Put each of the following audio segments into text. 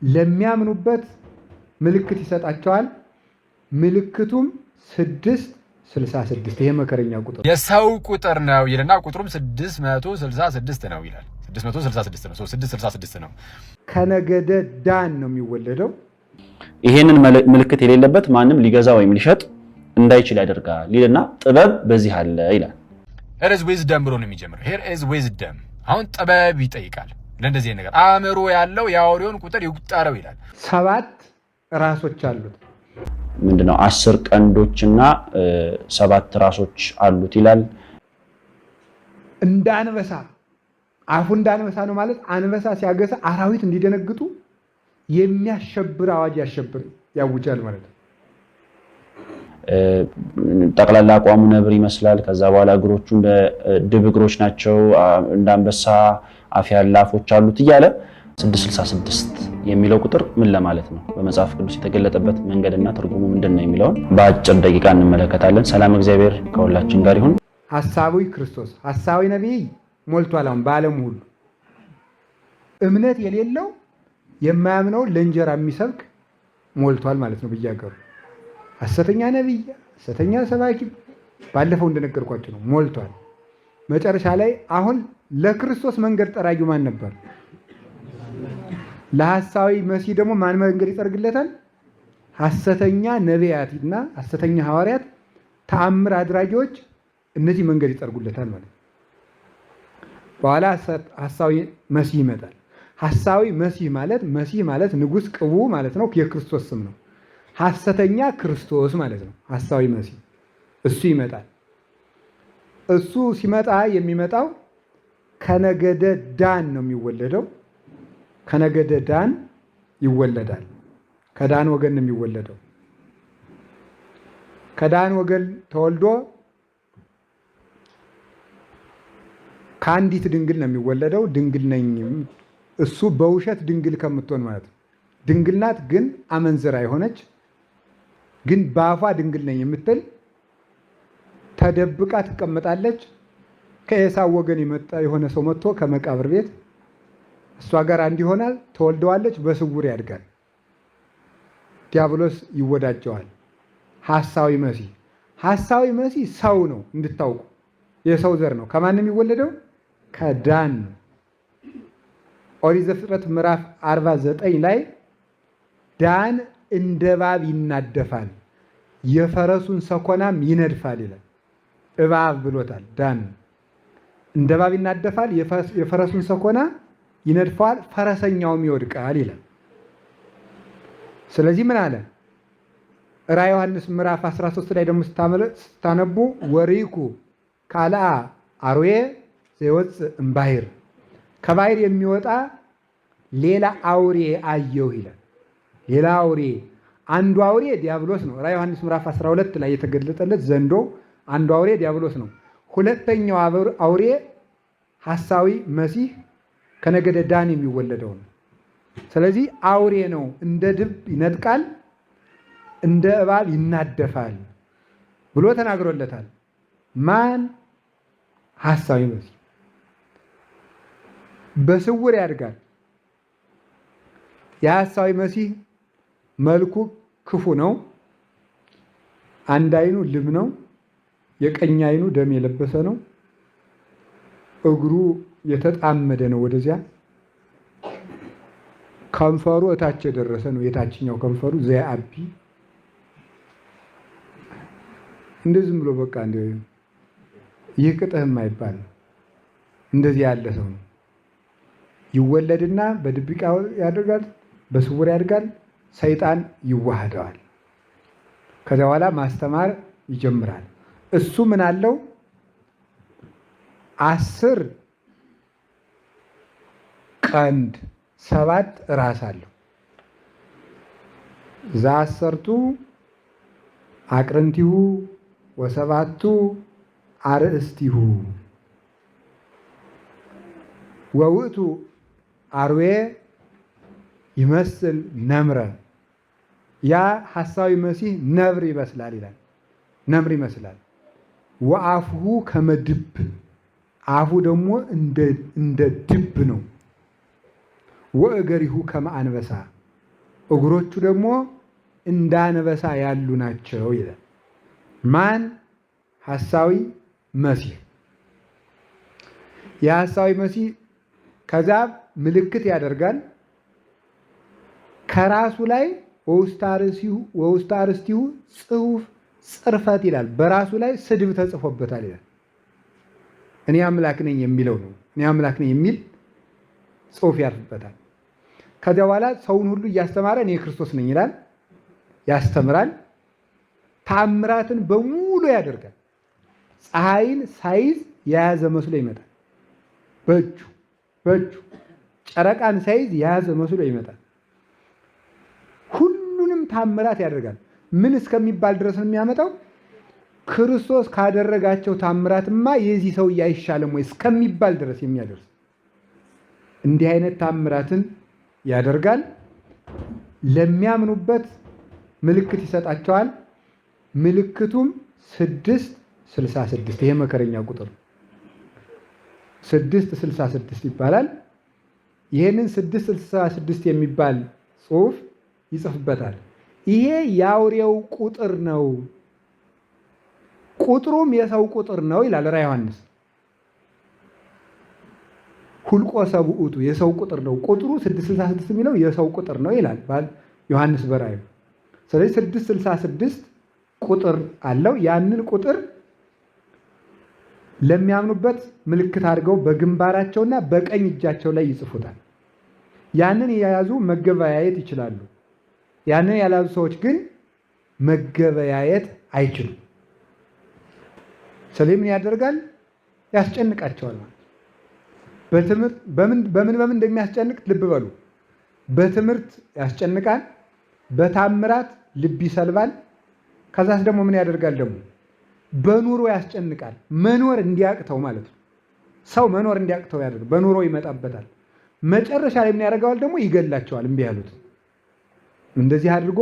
ለሚያምኑበት ምልክት ይሰጣቸዋል። ምልክቱም 666 ይሄ መከረኛ ቁጥር የሰው ቁጥር ነው ይልና ቁጥሩም 666 ነው ይላል። 666 ነው። 666 ነው። ከነገደ ዳን ነው የሚወለደው። ይሄንን ምልክት የሌለበት ማንም ሊገዛ ወይም ሊሸጥ እንዳይችል ያደርጋል ይልና ጥበብ በዚህ አለ ይላል። here is wisdom ብሎ ነው የሚጀምረው። here is wisdom አሁን ጥበብ ይጠይቃል። ለእንደዚህ ነገር አእምሮ ያለው የአውሬውን ቁጥር ይቁጠረው ይላል። 7 ራሶች አሉት። ምንድነው 10 ቀንዶችና 7 ራሶች አሉት ይላል። እንደ አንበሳ አፉ እንደ አንበሳ ነው ማለት አንበሳ ሲያገሳ አራዊት እንዲደነግጡ የሚያሸብር አዋጅ ያውጃል ማለት ነው። ጠቅላላ አቋሙ ነብር ይመስላል። ከዛ በኋላ እግሮቹ እንደ ድብ እግሮች ናቸው፣ እንደ አንበሳ አፍ ያለ አፎች አሉት እያለ 666 የሚለው ቁጥር ምን ለማለት ነው? በመጽሐፍ ቅዱስ የተገለጠበት መንገድና ትርጉሙ ምንድነው የሚለውን በአጭር ደቂቃ እንመለከታለን። ሰላም እግዚአብሔር ከሁላችን ጋር ይሁን። ሐሳዊ ክርስቶስ ሐሳዊ ነቢይ ሞልቷል። አሁን በዓለም ሁሉ እምነት የሌለው የማያምነው ለእንጀራ የሚሰብክ ሞልቷል ማለት ነው። በየሀገሩ ሐሰተኛ ነቢይ፣ ሐሰተኛ ሰባኪ ባለፈው እንደነገርኳችሁ ነው ሞልቷል። መጨረሻ ላይ አሁን ለክርስቶስ መንገድ ጠራጊው ማን ነበር? ለሐሳዊ መሲህ ደግሞ ማን መንገድ ይጠርግለታል? ሐሰተኛ ነቢያትና ሐሰተኛ ሐዋርያት፣ ተአምር አድራጊዎች፣ እነዚህ መንገድ ይጠርጉለታል ማለት ነው። በኋላ ሐሳዊ መሲህ ይመጣል። ሐሳዊ መሲህ ማለት ንጉሥ ቅቡ ማለት ነው። የክርስቶስ ስም ነው። ሐሰተኛ ክርስቶስ ማለት ነው። ሐሳዊ መሲህ እሱ ይመጣል። እሱ ሲመጣ የሚመጣው ከነገደ ዳን ነው የሚወለደው። ከነገደ ዳን ይወለዳል። ከዳን ወገን ነው የሚወለደው። ከዳን ወገን ተወልዶ ከአንዲት ድንግል ነው የሚወለደው። ድንግል ነኝ እሱ በውሸት ድንግል ከምትሆን ማለት ነው። ድንግል ናት ግን አመንዝራ የሆነች ግን በአፏ ድንግል ነኝ የምትል ተደብቃ ትቀመጣለች። ከኤሳው ወገን የመጣ የሆነ ሰው መጥቶ ከመቃብር ቤት እሷ ጋር አንድ ይሆናል። ተወልደዋለች። በስውር ያድጋል። ዲያብሎስ ይወዳጀዋል። ሐሳዊ መሲህ ሰው ነው እንድታውቁ፣ የሰው ዘር ነው። ከማን የሚወለደው? ከዳን። ኦሪት ዘፍጥረት ምዕራፍ 49 ላይ ዳን እንደ እባብ ይናደፋል፣ የፈረሱን ሰኮናም ይነድፋል ይላል። እባብ ብሎታል። ዳን እንደ እባብ ይናደፋል፣ የፈረሱን ሰኮና ይነድፋል፣ ፈረሰኛውም ይወድቃል ይላል። ስለዚህ ምን አለ? ራዕየ ዮሐንስ ምዕራፍ 13 ላይ ደግሞ ስታነቡ ወሪኩ ካልአ አርዌ ዘይወፅእ እምባሕር፣ ከባሕር የሚወጣ ሌላ አውሬ አየሁ ይላል። ሌላ አውሬ፣ አንዱ አውሬ ዲያብሎስ ነው። ራዕየ ዮሐንስ ምዕራፍ 12 ላይ የተገለጠለት ዘንዶ አንዱ አውሬ ዲያብሎስ ነው። ሁለተኛው አውሬ ሐሳዊ መሲህ ከነገደ ዳን የሚወለደው ነው። ስለዚህ አውሬ ነው። እንደ ድብ ይነጥቃል፣ እንደ እባብ ይናደፋል ብሎ ተናግሮለታል። ማን? ሐሳዊ መሲህ። በስውር ያድጋል። የሐሳዊ መሲህ መልኩ ክፉ ነው። አንድ አይኑ ልም ነው። የቀኝ አይኑ ደም የለበሰ ነው። እግሩ የተጣመደ ነው ወደዚያ። ከንፈሩ እታች የደረሰ ነው። የታችኛው ከንፈሩ ዘያአቢ እንደዚህም ብሎ በቃ ይህ ቅጥህ የማይባል እንደዚህ ያለ ሰው ነው። ይወለድና በድብቅ ያደርጋል፣ በስውር ያድጋል። ሰይጣን ይዋሃደዋል። ከዚያ በኋላ ማስተማር ይጀምራል። እሱ ምን አለው? 10 ቀንድ 7 ራስ አለው። ዘአሰርቱ አቅርንቲሁ ወሰባቱ አርእስቲሁ ወውእቱ አርዌ ይመስል ነምረ። ያ ሐሳዊ መሲህ ነብር ይመስላል ይላል። ነምር ይመስላል። ወአፍሁ ከመድብ፣ አፉ ደግሞ እንደ ድብ ነው። ወእገሪሁ ከመ አንበሳ፣ እግሮቹ ደግሞ እንደ አንበሳ ያሉ ናቸው ይላል። ማን? ሐሳዊ መሲህ። የሐሳዊ መሲህ ከዛ ምልክት ያደርጋል። ከራሱ ላይ ወውስተ አርእስቲሁ ጽሑፍ ጽርፈት ይላል። በራሱ ላይ ስድብ ተጽፎበታል ይላል። እኔ አምላክ ነኝ የሚለው ነው። እኔ አምላክ ነኝ የሚል ጽሑፍ ያርፍበታል። ከዚያ በኋላ ሰውን ሁሉ እያስተማረ እኔ ክርስቶስ ነኝ ይላል፣ ያስተምራል። ተአምራትን በሙሉ ያደርጋል። ፀሐይን ሳይዝ የያዘ መስሎ ይመጣል። በእጁ ጨረቃን ሳይዝ የያዘ መስሎ ይመጣል። ሁሉንም ታምራት ያደርጋል። ምን እስከሚባል ድረስ ነው የሚያመጣው? ክርስቶስ ካደረጋቸው ታምራትማ የዚህ ሰውዬ አይሻልም ወይ እስከሚባል ድረስ የሚያደርስ እንዲህ አይነት ታምራትን ያደርጋል። ለሚያምኑበት ምልክት ይሰጣቸዋል። ምልክቱም 666 ይሄ መከረኛ ቁጥር 666 ይባላል። ይህንን 666 የሚባል ጽሑፍ ይጽፍበታል። ይሄ የአውሬው ቁጥር ነው፣ ቁጥሩም የሰው ቁጥር ነው ይላል ራዕየ ዮሐንስ። ሁልቆ ሰብኡቱ የሰው ቁጥር ነው። ቁጥሩ 666 የሚለው የሰው ቁጥር ነው ይላል ዮሐንስ በራእዩ። ስለዚህ 666 ቁጥር አለው። ያንን ቁጥር ለሚያምኑበት ምልክት አድርገው በግንባራቸውና በቀኝ እጃቸው ላይ ይጽፉታል። ያንን የያዙ መገበያየት ይችላሉ። ያንን ያልያዙ ሰዎች ግን መገበያየት አይችሉም። ስለዚህ ምን ያደርጋል? ያስጨንቃቸዋል ማለት በትምህርት በምን እንደሚያስጨንቅ ልብ በሉ። በትምህርት ያስጨንቃል፣ በታምራት ልብ ይሰልባል። ከዛስ ደግሞ ምን ያደርጋል? ደግሞ በኑሮ ያስጨንቃል። መኖር እንዲያቅተው ማለት ነው። ሰው መኖር እንዲያቅተው ያደርጋል። በኑሮ ይመጣበታል። መጨረሻ ላይ ምን ያደርገዋል? ደግሞ ይገላቸዋል። እምቢ ያሉት እንደዚህ አድርጎ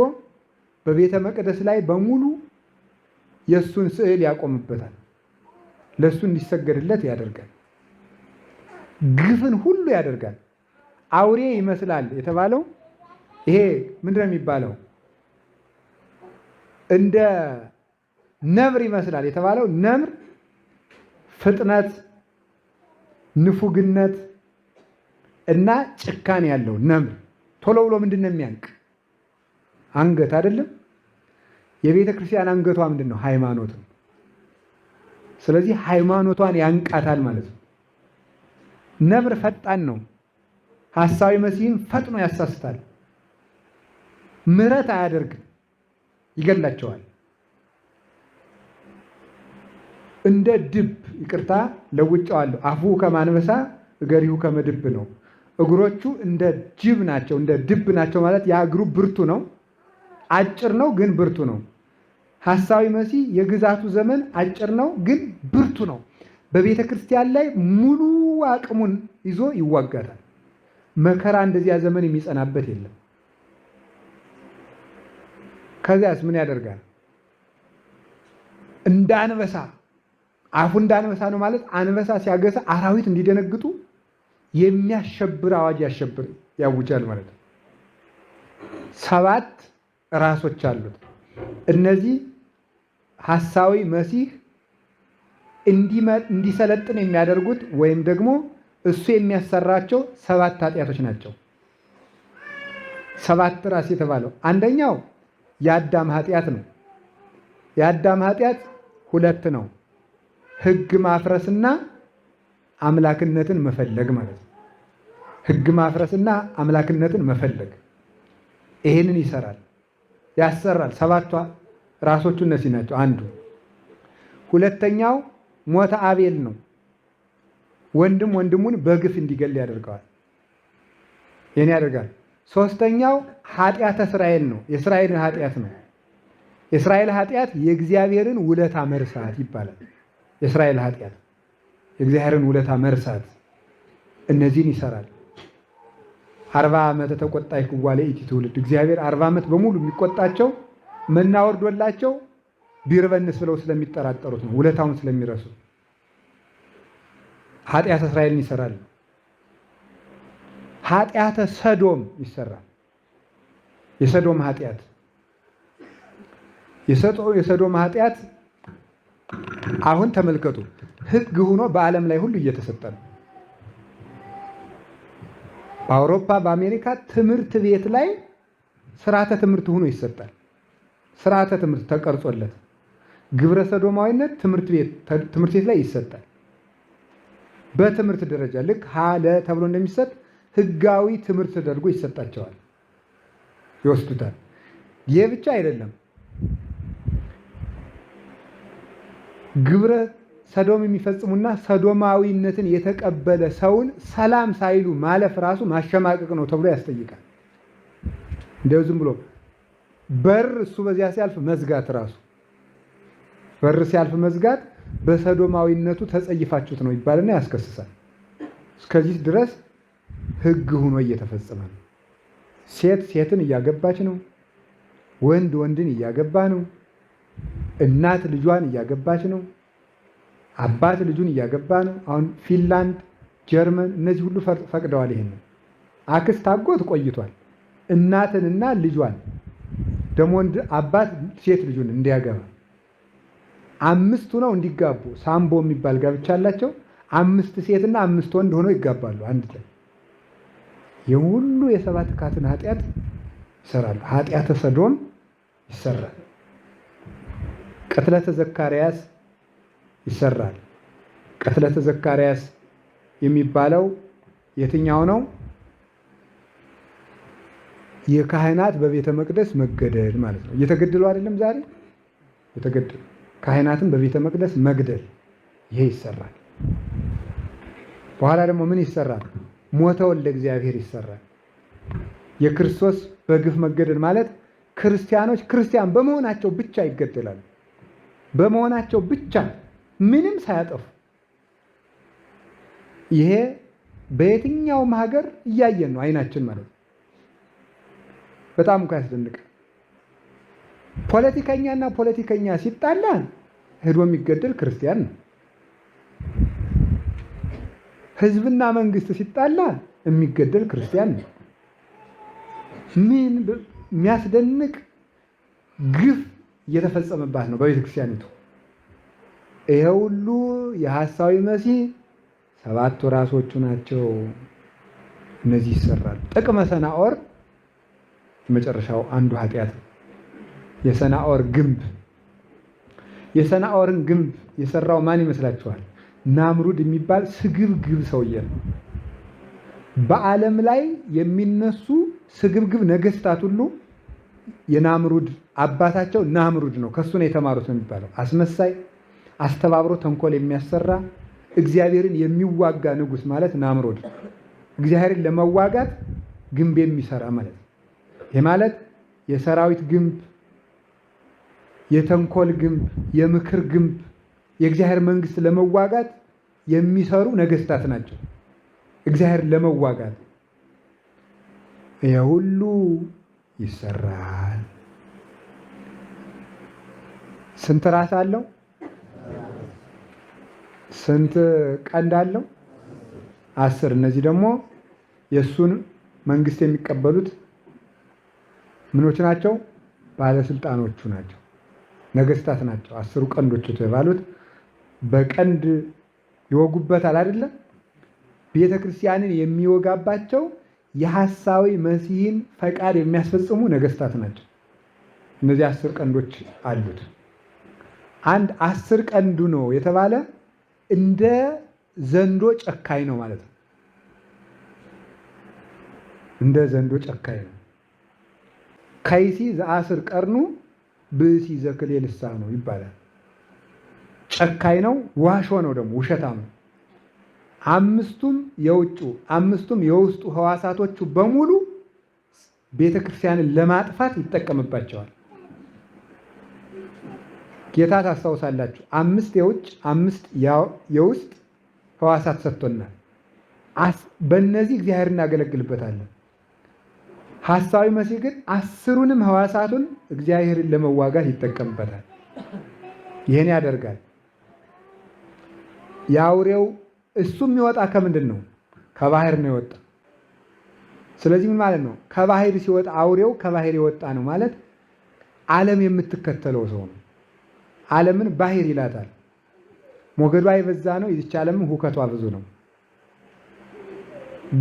በቤተ መቅደስ ላይ በሙሉ የእሱን ስዕል ያቆምበታል። ለእሱ እንዲሰገድለት ያደርጋል። ግፍን ሁሉ ያደርጋል። አውሬ ይመስላል የተባለው ይሄ ምንድን ነው የሚባለው? እንደ ነብር ይመስላል የተባለው ነምር ፍጥነት፣ ንፉግነት እና ጭካኔ ያለው ነምር ቶሎ ብሎ ምንድን ነው የሚያንቅ? አንገት አይደለም። የቤተ ክርስቲያን አንገቷ ምንድን ነው? ሃይማኖት ነው። ስለዚህ ሃይማኖቷን ያንቃታል ማለት ነው። ነብር ፈጣን ነው። ሐሳዊ መሲህም ፈጥኖ ያሳስታል። ምሕረት አያደርግም፣ ይገላቸዋል። እንደ ድብ ይቅርታ ለውጫዋለሁ። አፉ ከማንበሳ እገሪሁ ከመድብ ነው። እግሮቹ እንደ ጅብ ናቸው፣ እንደ ድብ ናቸው ማለት ያ እግሩ ብርቱ ነው። አጭር ነው ግን ብርቱ ነው። ሐሳዊ መሲህ የግዛቱ ዘመን አጭር ነው ግን ብርቱ ነው። በቤተ ክርስቲያን ላይ ሙሉ አቅሙን ይዞ ይዋጋታል። መከራ እንደዚያ ዘመን የሚጸናበት የለም። ከዚያስ ምን ያደርጋል? እንደ አንበሳ አፉ እንደ አንበሳ ነው ማለት አንበሳ ሲያገሳ አራዊት እንዲደነግጡ የሚያሸብር አዋጅ ያውጃል ማለት ነው። 7 ራሶች አሉት። እነዚህ ሐሳዊ መሲህ እንዲሰለጥን የሚያደርጉት ወይም ደግሞ እሱ የሚያሰራቸው 7 ኃጢአቶች ናቸው። 7 ራስ የተባለው አንደኛው የአዳም ኃጢአት ነው። የአዳም ኃጢአት 2 ነው። ሕግ ማፍረስና አምላክነትን መፈለግ ማለት ነው። ሕግ ማፍረስና አምላክነትን መፈለግ ይሄንን ይሰራል፣ ያሰራል። 7ቷ ራሶቹ እነዚህ ናቸው። አንዱ። ሁለተኛው ሞተ አቤል ነው። ወንድም ወንድሙን በግፍ እንዲገል ያደርገዋል። ይህን ያደርጋል። 3ኛው ኃጢአተ እስራኤል ነው። የእስራኤልን ኃጢአት ነው። የእስራኤል ኃጢአት የእግዚአብሔርን ውለታ መርሳት ይባላል። የእስራኤል ኃጢአት የእግዚአብሔርን ውለታ መርሳት፣ እነዚህን ይሰራል። 40 ዓመት ተቆጣይ ክዋለ ኢቲ ትውልድ እግዚአብሔር 40 ዓመት በሙሉ የሚቆጣቸው መና ወርዶላቸው ቢርበንስ ብለው ስለሚጠራጠሩት ነው፣ ውለታውን ስለሚረሱ። ኃጢአተ እስራኤልን ይሰራል። ኃጢአተ ሰዶም ይሰራል። የሰዶም ኃጢአት የሰዶም ኃጢአት አሁን ተመልከቱ፣ ሕግ ሆኖ በዓለም ላይ ሁሉ እየተሰጠ ነው። በአውሮፓ በአሜሪካ ትምህርት ቤት ላይ ስርዓተ ትምህርት ሆኖ ይሰጣል። ስርዓተ ትምህርት ተቀርጾለት ግብረ ሰዶማዊነት ትምህርት ቤት ላይ ይሰጣል። በትምህርት ደረጃ ልክ ሀለ ተብሎ እንደሚሰጥ ህጋዊ ትምህርት ተደርጎ ይሰጣቸዋል፣ ይወስዱታል። ይህ ብቻ አይደለም። ግብረ ሰዶም የሚፈጽሙና ሰዶማዊነትን የተቀበለ ሰውን ሰላም ሳይሉ ማለፍ ራሱ ማሸማቀቅ ነው ተብሎ ያስጠይቃል። እንደው ዝም ብሎ በር እሱ በዚያ ሲያልፍ መዝጋት ራሱ በር ሲያልፍ መዝጋት በሰዶማዊነቱ ተጸይፋችሁት ነው ይባልና ያስከስሳል። እስከዚህ ድረስ ህግ ሆኖ እየተፈጸመ ነው። ሴት ሴትን እያገባች ነው። ወንድ ወንድን እያገባ ነው። እናት ልጇን እያገባች ነው። አባት ልጁን እያገባ ነው። አሁን ፊንላንድ፣ ጀርመን እነዚህ ሁሉ ፈቅደዋል። ይሄን አክስት አጎት ቆይቷል። እናትንና ልጇን ደግሞ ወንድ አባት ሴት ልጁን እንዲያገባ አምስቱ ነው እንዲጋቡ ሳምቦ የሚባል ጋብቻ አላቸው። 5 ሴትና 5 ወንድ ሆነው ይጋባሉ አንድ ላይ። የሁሉ የሰባት ካትን ኃጢአት ይሰራሉ። ኃጢአተ ሰዶም ይሰራል። ቅትለተ ዘካርያስ ይሰራል። ቅትለተ ዘካርያስ የሚባለው የትኛው ነው? የካህናት በቤተ መቅደስ መገደል ማለት ነው። እየተገደሉ አይደለም ዛሬ የተገደሉ ካህናትን በቤተ መቅደስ መግደል፣ ይሄ ይሰራል። በኋላ ደግሞ ምን ይሰራል? ሞተ ወልደ እግዚአብሔር ይሰራል። የክርስቶስ በግፍ መገደል ማለት ክርስቲያኖች ክርስቲያን በመሆናቸው ብቻ ይገደላሉ። በመሆናቸው ብቻ ምንም ሳያጠፉ። ይሄ በየትኛውም ሀገር እያየን ነው አይናችን ማለት ነው። በጣም እንኳ ያስደንቃል። ፖለቲከኛና ፖለቲከኛ ሲጣላ ሄዶ የሚገደል ክርስቲያን ነው። ህዝብና መንግስት ሲጣላ የሚገደል ክርስቲያን ነው። ምን የሚያስደንቅ ግፍ እየተፈጸመባት ነው በቤተክርስቲያኒቱ። ይሄ ሁሉ የሐሳዊ መሲህ 7 ራሶቹ ናቸው። እነዚህ ይሰራሉ። ጥቅመ ሰናኦር የመጨረሻው አንዱ ኃጢአት ነው። የሰናኦር ግንብ። የሰናኦርን ግንብ የሰራው ማን ይመስላችኋል? ናምሩድ የሚባል ስግብግብ ሰውዬ ነው። በዓለም ላይ የሚነሱ ስግብግብ ነገስታት ሁሉ የናምሩድ አባታቸው ናምሩድ ነው። ከሱ ነው የተማሩት ነው የሚባለው። አስመሳይ፣ አስተባብሮ ተንኮል የሚያሰራ እግዚአብሔርን የሚዋጋ ንጉስ ማለት ናምሩድ። እግዚአብሔርን ለመዋጋት ግንብ የሚሰራ ማለት ነው። ይህ ማለት የሰራዊት ግንብ፣ የተንኮል ግንብ፣ የምክር ግንብ፣ የእግዚአብሔር መንግስት ለመዋጋት የሚሰሩ ነገስታት ናቸው። እግዚአብሔር ለመዋጋት ይሄ ሁሉ ይሰራል። ስንት ራስ አለው? ስንት ቀንድ አለው? 10። እነዚህ ደግሞ የእሱን መንግስት የሚቀበሉት ምኖች ናቸው? ባለስልጣኖቹ ናቸው፣ ነገስታት ናቸው። 10 ቀንዶች የተባሉት በቀንድ ይወጉበታል አይደለም? ቤተ ክርስቲያንን የሚወጋባቸው የሐሳዊ መሲህን ፈቃድ የሚያስፈጽሙ ነገስታት ናቸው። እነዚህ 10 ቀንዶች አሉት። አንድ 10 ቀንዱ ነው የተባለ እንደ ዘንዶ ጨካኝ ነው ማለት ነው። እንደ ዘንዶ ጨካኝ ነው። ከይሲ ዘአስር ቀርኑ ብእሲ ዘክሌ ልሳኑ ይባላል። ጨካኝ ነው፣ ዋሾ ነው፣ ደግሞ ውሸታም ነው። 5ቱም የውጩ 5ቱም የውስጡ ህዋሳቶቹ በሙሉ ቤተክርስቲያንን ለማጥፋት ይጠቀምባቸዋል። ጌታ ታስታውሳላችሁ፣ 5 የውጭ 5 የውስጥ ህዋሳት ሰጥቶናል። በእነዚህ እግዚአብሔር እናገለግልበታለን። ሐሳዊ መሲህ ግን 10ሩንም ህዋሳቱን እግዚአብሔርን ለመዋጋት ይጠቀምበታል። ይህን ያደርጋል። የአውሬው እሱ የሚወጣ ከምንድን ነው? ከባህር ነው የወጣ። ስለዚህ ምን ማለት ነው? ከባህር ሲወጣ አውሬው ከባህር የወጣ ነው ማለት ዓለም የምትከተለው ሰው ነው። ዓለምን ባህር ይላታል። ሞገዷ የበዛ ነው። ይህች ዓለምን ሁከቷ ብዙ ነው።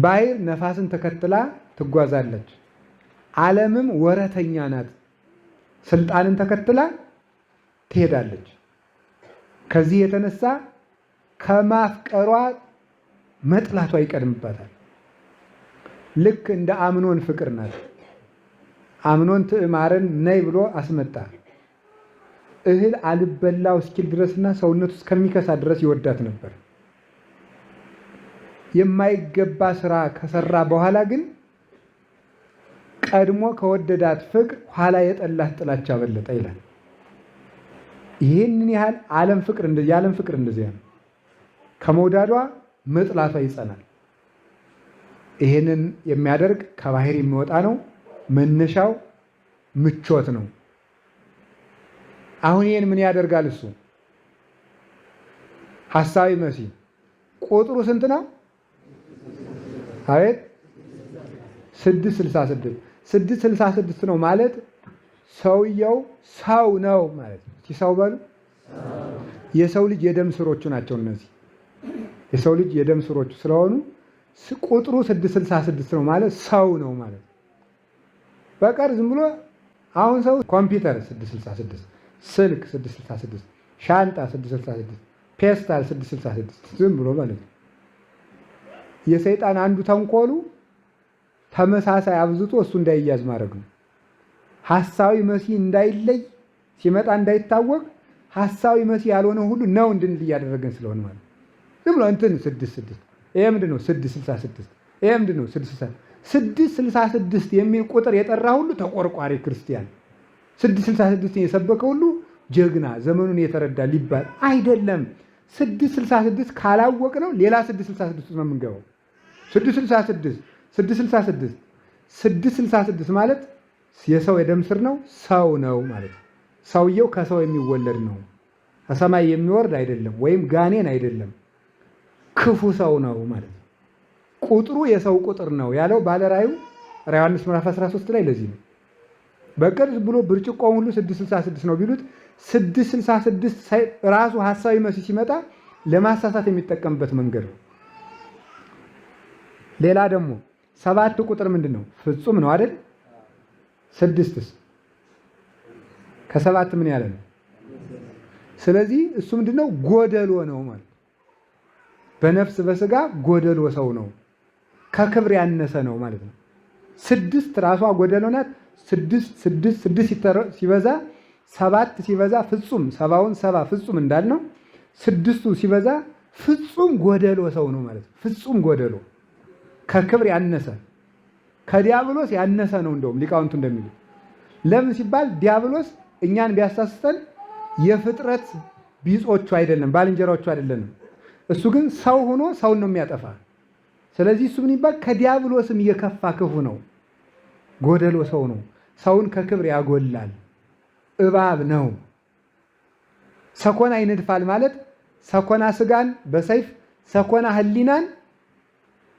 ባህር ነፋስን ተከትላ ትጓዛለች። ዓለምም ወረተኛ ናት። ስልጣንን ተከትላ ትሄዳለች። ከዚህ የተነሳ ከማፍቀሯ መጥላቷ ይቀድምባታል። ልክ እንደ አምኖን ፍቅር ናት። አምኖን ትዕማርን ነይ ብሎ አስመጣ። እህል አልበላው እስኪል ድረስና ሰውነቱ እስከሚከሳ ድረስ ይወዳት ነበር። የማይገባ ስራ ከሰራ በኋላ ግን ቀድሞ ከወደዳት ፍቅር ኋላ የጠላት ጥላቻ በለጠ ይላል። ይህንን ያህል የዓለም ፍቅር እንደዚያ ነው። ከመውዳዷ መጥላቷ ይጸናል። ይህንን የሚያደርግ ከባህር የሚወጣ ነው። መነሻው ምቾት ነው። አሁን ይህን ምን ያደርጋል? እሱ ሐሳዊ መሲህ ቁጥሩ ስንት ነው? አቤት 666 666 ነው ማለት ሰውየው ሰው ነው ማለት ነው። ሰው በሉ። የሰው ልጅ የደም ስሮቹ ናቸው እነዚህ። የሰው ልጅ የደም ስሮቹ ስለሆኑ ቁጥሩ 666 ነው ማለት ሰው ነው ማለት ነው። በቀር ዝም ብሎ አሁን ሰው ኮምፒውተር 666፣ ስልክ 666፣ ሻንጣ 666፣ ፔስታል 666 ዝም ብሎ ማለት ነው። የሰይጣን አንዱ ተንኮሉ ተመሳሳይ አብዝቶ እሱ እንዳይያዝ ማድረግ ነው። ሐሳዊ መሲህ እንዳይለይ ሲመጣ እንዳይታወቅ ሐሳዊ መሲህ ያልሆነ ሁሉ ነው እንድንል እያደረገን ስለሆነ ማለት ዝም ብሎ እንትን 66 ይሄ ምንድነው? 666 ይሄ ምንድነው? 666 የሚል ቁጥር የጠራ ሁሉ ተቆርቋሪ ክርስቲያን፣ 666 የሰበከ ሁሉ ጀግና፣ ዘመኑን የተረዳ ሊባል አይደለም። 666 ካላወቅ ነው ሌላ 666 ነው የምንገባው። 666 ማለት የሰው የደም ስር ነው፣ ሰው ነው ማለት ነው። ሰውየው ከሰው የሚወለድ ነው፣ ከሰማይ የሚወርድ አይደለም፣ ወይም ጋኔን አይደለም፣ ክፉ ሰው ነው ማለት ነው። ቁጥሩ የሰው ቁጥር ነው ያለው ባለ ራእዩ ዮሐንስ ምዕራፍ 13 ላይ ለዚህ ነው። በቅርብ ብሎ ብርጭቆውን ሁሉ 666 ነው ቢሉት 666 ራሱ ሐሳዊ መሲህ ሲመጣ ለማሳሳት የሚጠቀምበት መንገድ ነው። ሌላ ደግሞ 7 ቁጥር ምንድን ነው? ፍጹም ነው አይደል? 6ስ ከ7 ምን ያለ ነው? ስለዚህ እሱ ምንድነው? ጎደሎ ነው ማለት በነፍስ በስጋ ጎደሎ ሰው ነው፣ ከክብር ያነሰ ነው ማለት ነው። 6 ራሷ ጎደሎ ናት። 6 ሲበዛ 7 ሲበዛ ፍጹም 70ውን 70 ፍጹም እንዳልነው 6ቱ ሲበዛ ፍጹም ጎደሎ ሰው ነው ማለት ነው። ፍጹም ጎደሎ ከክብር ያነሰ ከዲያብሎስ ያነሰ ነው። እንደውም ሊቃውንቱ እንደሚሉት ለምን ሲባል ዲያብሎስ እኛን ቢያሳስተን የፍጥረት ቢጾቹ አይደለም፣ ባልንጀራዎቹ አይደለም። እሱ ግን ሰው ሆኖ ሰውን ነው የሚያጠፋ። ስለዚህ እሱ ምን ይባል? ከዲያብሎስም የከፋ ክፉ ነው፣ ጎደሎ ሰው ነው። ሰውን ከክብር ያጎላል፣ እባብ ነው። ሰኮና ይነድፋል ማለት ሰኮና ስጋን በሰይፍ ሰኮና ህሊናን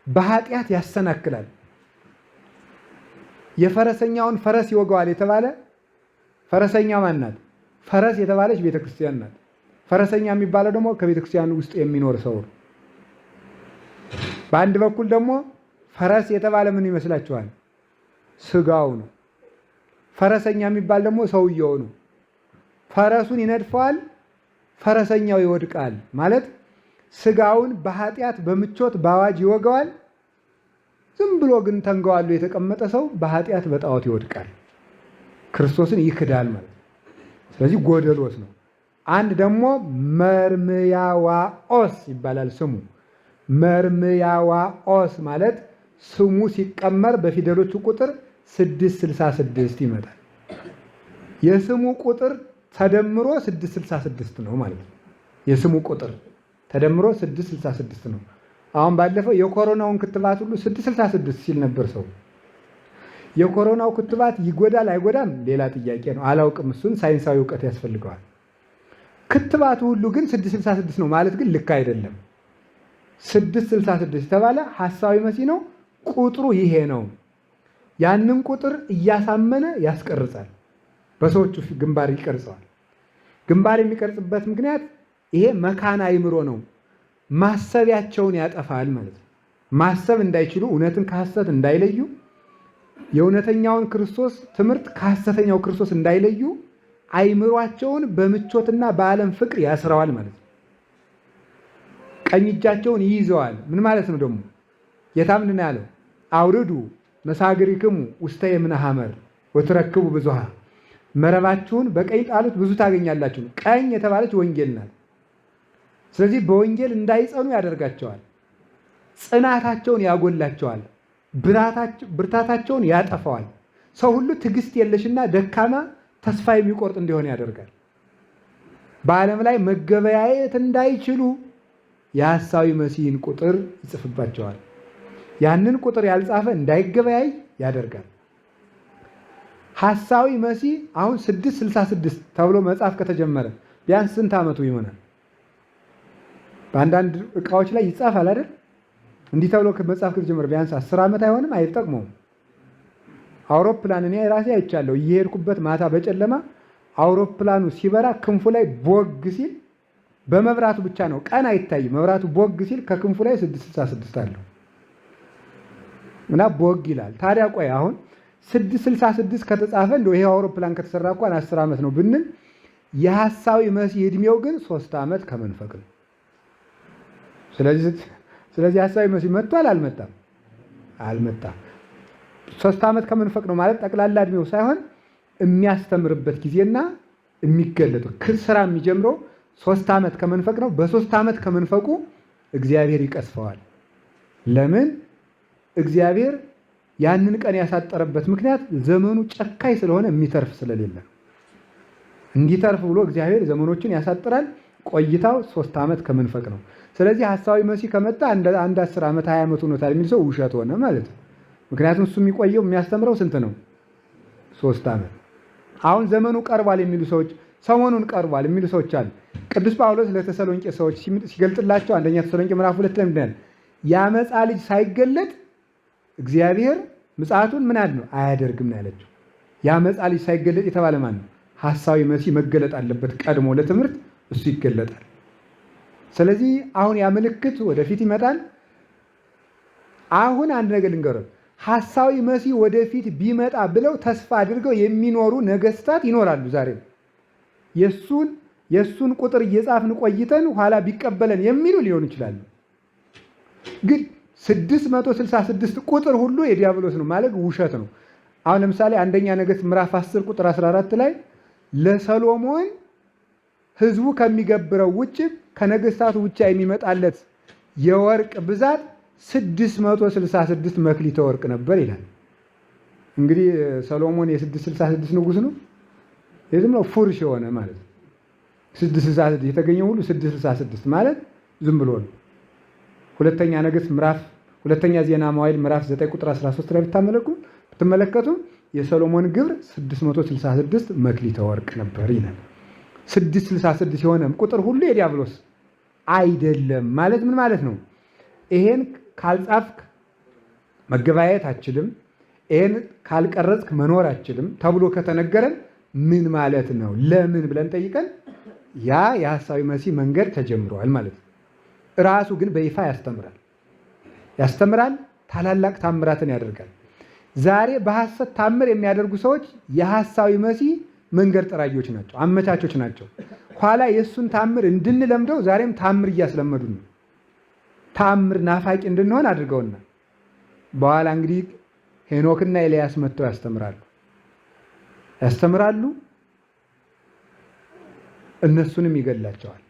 በኃጢአት ያሰናክላል። የፈረሰኛውን ፈረስ ይወጋዋል የተባለ ፈረሰኛ ማን ናት? ፈረስ የተባለች ቤተክርስቲያን ናት። ፈረሰኛ የሚባለው ደግሞ ከቤተክርስቲያን ውስጥ የሚኖር ሰው ነው። በአንድ በኩል ደግሞ ፈረስ የተባለ ምን ይመስላችኋል? ስጋው ነው። ፈረሰኛ የሚባል ደግሞ ሰውየው ነው። ፈረሱን ይነድፈዋል፣ ፈረሰኛው ይወድቃል ማለት ስጋውን በኃጢአት በምቾት በአዋጅ ይወገዋል። ዝም ብሎ ግን ተንገዋሉ የተቀመጠ ሰው በኃጢአት በጣዖት ይወድቃል፣ ክርስቶስን ይክዳል ማለት ነው። ስለዚህ ጎደሎስ ነው። አንድ ደግሞ መርምያዋኦስ ይባላል ስሙ። መርምያዋኦስ ማለት ስሙ ሲቀመር በፊደሎቹ ቁጥር 666 ይመጣል። የስሙ ቁጥር ተደምሮ 666 ነው ማለት ነው። የስሙ ቁጥር ተደምሮ 666 ነው። አሁን ባለፈው የኮሮናውን ክትባት ሁሉ 666 ሲል ነበር ሰው። የኮሮናው ክትባት ይጎዳል አይጎዳም ሌላ ጥያቄ ነው፣ አላውቅም። እሱን ሳይንሳዊ እውቀት ያስፈልገዋል። ክትባቱ ሁሉ ግን 666 ነው ማለት ግን ልክ አይደለም። 666 የተባለ ሐሳዊ መሲህ ነው። ቁጥሩ ይሄ ነው። ያንን ቁጥር እያሳመነ ያስቀርጻል። በሰዎቹ ግንባር ይቀርጸዋል። ግንባር የሚቀርጽበት ምክንያት ይሄ መካነ አእምሮ ነው። ማሰቢያቸውን ያጠፋል ማለት ነው። ማሰብ እንዳይችሉ፣ እውነትን ከሐሰት እንዳይለዩ፣ የእውነተኛውን ክርስቶስ ትምህርት ከሐሰተኛው ክርስቶስ እንዳይለዩ አእምሯቸውን በምቾትና በዓለም ፍቅር ያስረዋል ማለት ነው። ቀኝ እጃቸውን ይይዘዋል። ምን ማለት ነው ደግሞ? ጌታ ምንድን ነው ያለው? አውርዱ መሳግሪክሙ ውስተ የምነ ሐመር ወትረክቡ ብዙሃ፣ መረባችሁን በቀኝ ጣሉት ብዙ ታገኛላችሁ። ቀኝ የተባለች ወንጌል ናት። ስለዚህ በወንጌል እንዳይጸኑ ያደርጋቸዋል። ጽናታቸውን ያጎላቸዋል። ብርታታቸውን ያጠፋዋል። ሰው ሁሉ ትዕግስት የለሽና ደካማ ተስፋ የሚቆርጥ እንዲሆን ያደርጋል። በዓለም ላይ መገበያየት እንዳይችሉ የሐሳዊ መሲህን ቁጥር ይጽፍባቸዋል። ያንን ቁጥር ያልጻፈ እንዳይገበያይ ያደርጋል። ሐሳዊ መሲህ አሁን 666 ተብሎ መጽሐፍ ከተጀመረ ቢያንስ ስንት ዓመቱ ይሆናል? በአንዳንድ ዕቃዎች ላይ ይጻፋል አይደል? እንዲህ ተብሎ መጽሐፍ ከተጀመረ ቢያንስ 10 ዓመት አይሆንም? አይጠቅመውም። አውሮፕላን እኔ ራሴ አይቻለሁ። እየሄድኩበት ማታ በጨለማ አውሮፕላኑ ሲበራ ክንፉ ላይ ቦግ ሲል በመብራቱ ብቻ ነው፣ ቀን አይታይም። መብራቱ ቦግ ሲል ከክንፉ ላይ 666 አለው እና ቦግ ይላል። ታዲያ ቆይ አሁን 666 ከተጻፈ እንደው ይሄ አውሮፕላን ከተሰራ እንኳን 10 ዓመት ነው ብንል የሐሳዊ መሲህ እድሜው ግን 3 ዓመት ከመንፈቅ ነው። ስለዚህ ሐሳዊ መሲህ መጥቷል አልመጣም? አልመጣም። 3 ዓመት ከመንፈቅ ነው ማለት ጠቅላላ እድሜው ሳይሆን የሚያስተምርበት ጊዜና የሚገለጠው ስራ የሚጀምረው 3 ዓመት ከመንፈቅ ነው። በ3 ዓመት ከመንፈቁ እግዚአብሔር ይቀስፈዋል። ለምን? እግዚአብሔር ያንን ቀን ያሳጠረበት ምክንያት ዘመኑ ጨካኝ ስለሆነ የሚተርፍ ስለሌለ እንዲተርፍ ብሎ እግዚአብሔር ዘመኖችን ያሳጥራል። ቆይታው 3 ዓመት ከመንፈቅ ነው። ስለዚህ ሐሳዊ መሲህ ከመጣ አንድ 10 ዓመት 20 ዓመት ሆኖታል የሚል ሰው ውሸት ሆነ ማለት ነው። ምክንያቱም እሱ የሚቆየው የሚያስተምረው ስንት ነው? 3 ዓመት። አሁን ዘመኑ ቀርቧል የሚሉ ሰዎች፣ ሰሞኑን ቀርቧል የሚሉ ሰዎች አሉ። ቅዱስ ጳውሎስ ለተሰሎንቄ ሰዎች ሲገልጥላቸው አንደኛ ተሰሎንቄ ምዕራፍ 2 ላይ ምንድን ነው? የአመፃ ልጅ ሳይገለጥ እግዚአብሔር ምጽአቱን ምን አድነው አያደርግም ነው ያለችው። የአመፃ ልጅ ሳይገለጥ የተባለ ማን ነው? ሐሳዊ መሲህ መገለጥ አለበት። ቀድሞ ለትምህርት እሱ ይገለጣል። ስለዚህ አሁን ያ ምልክት ወደፊት ይመጣል። አሁን አንድ ነገር ልንገረው፣ ሐሳዊ መሲህ ወደፊት ቢመጣ ብለው ተስፋ አድርገው የሚኖሩ ነገስታት ይኖራሉ። ዛሬ የእሱን ቁጥር እየጻፍን ቆይተን ኋላ ቢቀበለን የሚሉ ሊሆኑ ይችላሉ። ግን 666 ቁጥር ሁሉ የዲያብሎስ ነው ማለት ውሸት ነው። አሁን ለምሳሌ አንደኛ ነገሥት ምዕራፍ 10 ቁጥር 14 ላይ ለሰሎሞን ህዝቡ ከሚገብረው ውጭ ከነገስታቱ ብቻ የሚመጣለት የወርቅ ብዛት 666 መክሊተ ወርቅ ነበር ይላል። እንግዲህ ሰሎሞን የ666 ንጉስ ነው። የዝም ነው ፉርሽ የሆነ ማለት ነው። 666 የተገኘው ሁሉ 666 ማለት ዝም ብሎ ነው። ሁለተኛ ነገሥት ምዕራፍ ሁለተኛ ዜና መዋዕል ምዕራፍ 9 ቁጥር 13 ላይ ብትመለከቱ የሰሎሞን ግብር 666 መክሊተ ወርቅ ነበር ይላል። 666 የሆነ ቁጥር ሁሉ የዲያብሎስ አይደለም ማለት ምን ማለት ነው? ይሄን ካልጻፍክ መገበያየት አችልም፣ ይሄን ካልቀረጽክ መኖር አችልም ተብሎ ከተነገረን ምን ማለት ነው? ለምን ብለን ጠይቀን ያ የሐሳዊ መሲህ መንገድ ተጀምሯል ማለት ነው። ራሱ ግን በይፋ ያስተምራል፣ ታላላቅ ታምራትን ያደርጋል። ዛሬ በሐሰት ታምር የሚያደርጉ ሰዎች የሐሳዊ መሲህ መንገድ ጠራጊዎች ናቸው፣ አመቻቾች ናቸው። ኋላ የእሱን ታምር እንድንለምደው ዛሬም ታምር እያስለመዱ ነው። ታምር ናፋቂ እንድንሆን አድርገውና በኋላ እንግዲህ ሄኖክና ኤልያስ መጥተው ያስተምራሉ፣ እነሱንም ይገላቸዋል።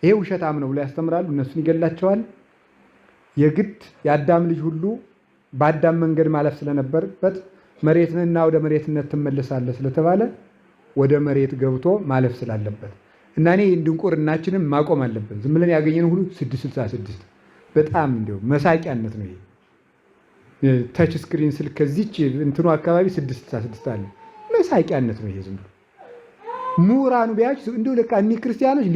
ይሄ ውሸታም ነው ብሎ ያስተምራሉ፣ እነሱን ይገላቸዋል። የግድ የአዳም ልጅ ሁሉ በአዳም መንገድ ማለፍ ስለነበረበት መሬትንና ወደ መሬትነት ትመለሳለህ ስለተባለ ወደ መሬት ገብቶ ማለፍ ስላለበት እና እኔ ድንቁርናችንም ማቆም አለብን። ዝም ብለን ያገኘን ሁሉ 666 በጣም እንደው መሳቂያነት ነው። ይሄ ታች ስክሪን ስልክ ከዚች እንትኑ አካባቢ 666 አለ። መሳቂያነት ነው ይሄ። ዝም ብሎ ምሁራኑ ቢያች እንደው ለካ እኒ ክርስቲያኖች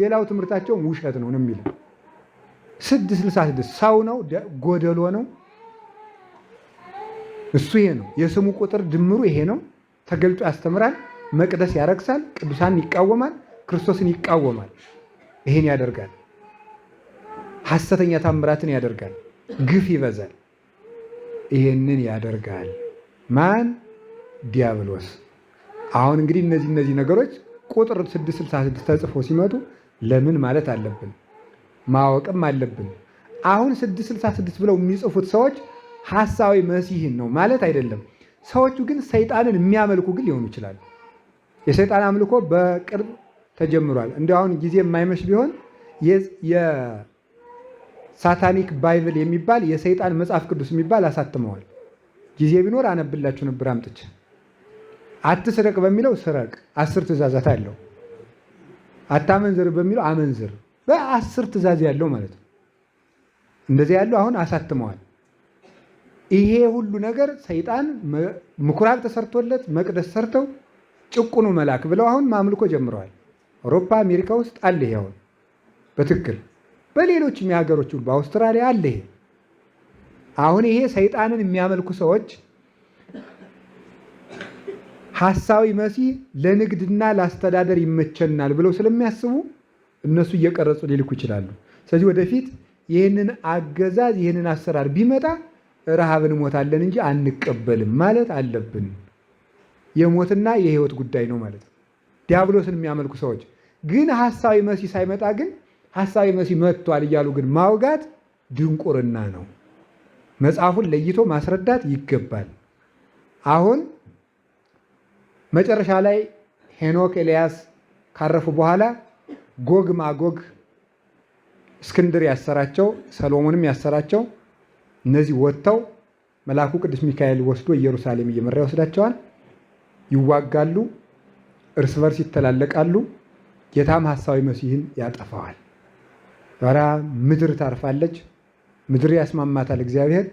ሌላው ትምህርታቸው ውሸት ነው የሚለው 666 ሰው ነው፣ ጎደሎ ነው። እሱ ይሄ ነው። የስሙ ቁጥር ድምሩ ይሄ ነው። ተገልጦ ያስተምራል፣ መቅደስ ያረክሳል፣ ቅዱሳን ይቃወማል፣ ክርስቶስን ይቃወማል። ይሄን ያደርጋል። ሐሰተኛ ታምራትን ያደርጋል። ግፍ ይበዛል። ይሄንን ያደርጋል ማን? ዲያብሎስ። አሁን እንግዲህ እነዚህ ነገሮች ቁጥር 666 ተጽፎ ሲመጡ ለምን ማለት አለብን፣ ማወቅም አለብን። አሁን 666 ብለው የሚጽፉት ሰዎች ሐሳዊ መሲህን ነው ማለት አይደለም። ሰዎቹ ግን ሰይጣንን የሚያመልኩ ግን ሊሆኑ ይችላሉ። የሰይጣን አምልኮ በቅርብ ተጀምሯል። እንዲያው አሁን ጊዜ የማይመሽ ቢሆን የሳታኒክ ባይብል የሚባል የሰይጣን መጽሐፍ ቅዱስ የሚባል አሳትመዋል። ጊዜ ቢኖር አነብላችሁ ነበር አምጥቼ። አትስረቅ በሚለው ስረቅ 10 ትእዛዛት አለው። አታመንዝር በሚለው አመንዝር፣ በ10 ትእዛዝ ያለው ማለት ነው። እንደዚህ ያለው አሁን አሳትመዋል። ይሄ ሁሉ ነገር ሰይጣን ምኩራብ ተሰርቶለት መቅደስ ሰርተው ጭቁኑ መልአክ ብለው አሁን ማምልኮ ጀምረዋል። አውሮፓ አሜሪካ ውስጥ አለ ይሄ አሁን በትክክል በሌሎችም የሀገሮች ሁሉ በአውስትራሊያ አለ ይሄ። አሁን ይሄ ሰይጣንን የሚያመልኩ ሰዎች ሐሳዊ መሲህ ለንግድና ለአስተዳደር ይመቸናል ብለው ስለሚያስቡ እነሱ እየቀረጹ ሊልኩ ይችላሉ። ስለዚህ ወደፊት ይህንን አገዛዝ ይህንን አሰራር ቢመጣ ረሃብን እንሞታለን እንጂ አንቀበልም ማለት አለብን። የሞትና የህይወት ጉዳይ ነው ማለት ነው። ዲያብሎስን የሚያመልኩ ሰዎች ግን ሐሳዊ መሲህ ሳይመጣ ግን ሐሳዊ መሲህ መጥቷል እያሉ ግን ማውጋት ድንቁርና ነው። መጽሐፉን ለይቶ ማስረዳት ይገባል። አሁን መጨረሻ ላይ ሄኖክ ኤልያስ ካረፉ በኋላ ጎግ ማጎግ እስክንድር ያሰራቸው ሰሎሞንም ያሰራቸው እነዚህ ወጥተው መልአኩ ቅዱስ ሚካኤል ወስዶ ኢየሩሳሌም እየመራ ይወስዳቸዋል። ይዋጋሉ፣ እርስ በርስ ይተላለቃሉ። ጌታም ሐሳዊ መሲህን ያጠፋዋል። ዛሬ ምድር ታርፋለች፣ ምድር ያስማማታል እግዚአብሔር፣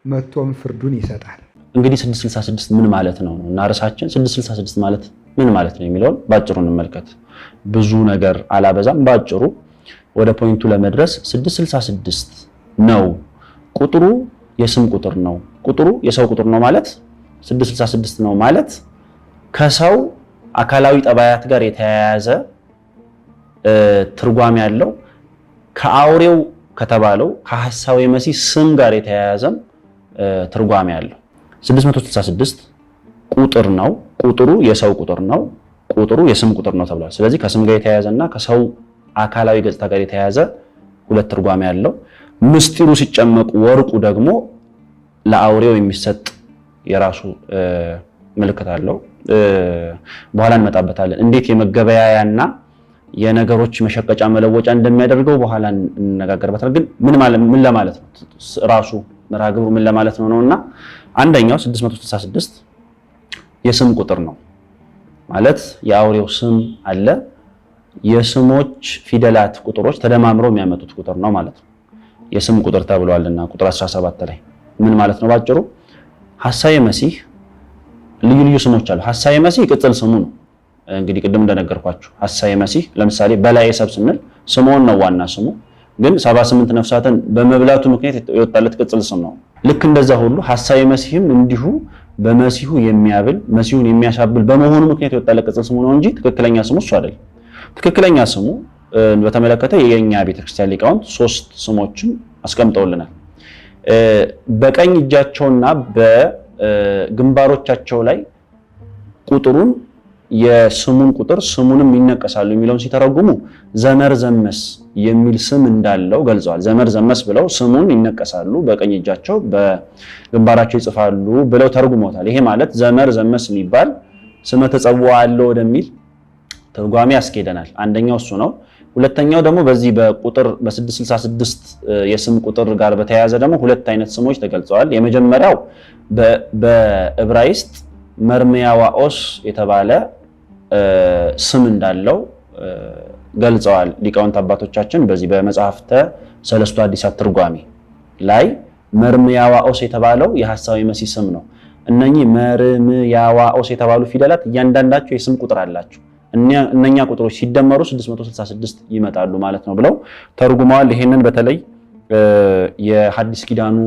መጥቶም ፍርዱን ይሰጣል። እንግዲህ 666 ምን ማለት ነው እና ርዕሳችን 666 ማለት ምን ማለት ነው የሚለውን ባጭሩ እንመልከት። ብዙ ነገር አላበዛም። ባጭሩ ወደ ፖይንቱ ለመድረስ 666 ነው። ቁጥሩ የስም ቁጥር ነው። ቁጥሩ የሰው ቁጥር ነው ማለት 666 ነው ማለት ከሰው አካላዊ ጠባያት ጋር የተያያዘ ትርጓሜ ያለው ከአውሬው ከተባለው ከሐሳዊ መሲህ ስም ጋር የተያያዘም ትርጓሜ ያለው 666 ቁጥር ነው። ቁጥሩ የሰው ቁጥር ነው። ቁጥሩ የስም ቁጥር ነው ተብሏል። ስለዚህ ከስም ጋር የተያያዘና ከሰው አካላዊ ገጽታ ጋር የተያያዘ ሁለት ትርጓሜ ያለው። ምስጢሩ ሲጨመቁ ወርቁ ደግሞ ለአውሬው የሚሰጥ የራሱ ምልክት አለው። በኋላ እንመጣበታለን። እንዴት የመገበያያና የነገሮች መሸቀጫ መለወጫ እንደሚያደርገው በኋላ እንነጋገርበታለን። ግን ምን ለማለት ነው ራሱ መርሃ ግብሩ ምን ለማለት ነውና አንደኛው 666 የስም ቁጥር ነው ማለት የአውሬው ስም አለ፣ የስሞች ፊደላት ቁጥሮች ተደማምረው የሚያመጡት ቁጥር ነው ማለት ነው። የስም ቁጥር ተብሏልና ቁጥር 17 ላይ ምን ማለት ነው ባጭሩ? ሐሳዊ መሲህ ልዩ ልዩ ስሞች አሉ። ሐሳዊ መሲህ ቅጽል ስሙ ነው። እንግዲህ ቅድም እንደነገርኳችሁ ሐሳዊ መሲህ ለምሳሌ በላይ ሰብ ስንል ስምዖን ነው ዋና ስሙ፣ ግን 78 ነፍሳትን በመብላቱ ምክንያት የወጣለት ቅጽል ስም ነው። ልክ እንደዛ ሁሉ ሐሳዊ መሲህም እንዲሁ በመሲሁ የሚያብል መሲሁን የሚያሻብል በመሆኑ ምክንያት የወጣለት ቅጽል ስሙ ነው እንጂ ትክክለኛ ስሙ እሱ አይደለም። ትክክለኛ ስሙ በተመለከተ የኛ ቤተክርስቲያን ሊቃውንት 3 ስሞችን አስቀምጠውልናል። በቀኝ እጃቸውና በግንባሮቻቸው ላይ ቁጥሩን የስሙን ቁጥር ስሙንም ይነቀሳሉ የሚለውን ሲተረጉሙ ዘመር ዘመስ የሚል ስም እንዳለው ገልጸዋል። ዘመር ዘመስ ብለው ስሙን ይነቀሳሉ፣ በቀኝ እጃቸው በግንባራቸው ይጽፋሉ ብለው ተርጉሞታል። ይሄ ማለት ዘመር ዘመስ የሚባል ስመ ተጸውዖ አለው ወደሚል ትርጓሜ ያስኬደናል። አንደኛው እሱ ነው። ሁለተኛው ደግሞ በዚህ በቁጥር በ666 የስም ቁጥር ጋር በተያያዘ ደግሞ ሁለት አይነት ስሞች ተገልጸዋል። የመጀመሪያው በዕብራይስጥ መርምያዋኦስ የተባለ ስም እንዳለው ገልጸዋል ሊቃውንት አባቶቻችን። በዚህ በመጽሐፍተ ሰለስቱ ሐዲሳት ትርጓሜ ላይ መርምያዋኦስ የተባለው የሐሳዊ መሲህ ስም ነው። እነኚህ መርምያዋኦስ የተባሉ ፊደላት እያንዳንዳቸው የስም ቁጥር አላቸው። እነኛ ቁጥሮች ሲደመሩ 666 ይመጣሉ ማለት ነው ብለው ተርጉመዋል። ይሄንን በተለይ የሐዲስ ኪዳኑ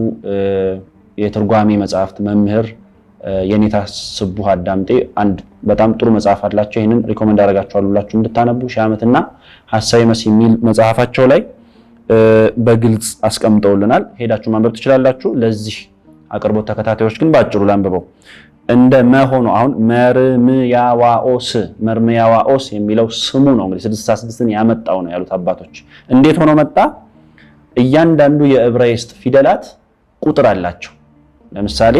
የትርጓሜ መጽሐፍት መምህር የኔታ ስቡህ አዳምጤ አንድ በጣም ጥሩ መጽሐፍ አላቸው። ይሄንን ሪኮመንድ አደርጋችኋለሁ ሁላችሁ እንድታነቡ። ሺህ ዓመትና ሐሳዌ መሲህ የሚል መጽሐፋቸው ላይ በግልጽ አስቀምጠውልናል። ሄዳችሁ ማንበብ ትችላላችሁ። ለዚህ አቅርቦት ተከታታዮች ግን ባጭሩ ላንብበው። እንደ መሆኑ አሁን መርምያዋኦስ የሚለው ስሙ ነው እንግዲህ 66ን ያመጣው ነው ያሉት አባቶች። እንዴት ሆኖ መጣ? እያንዳንዱ የዕብራይስጥ ፊደላት ቁጥር አላቸው። ለምሳሌ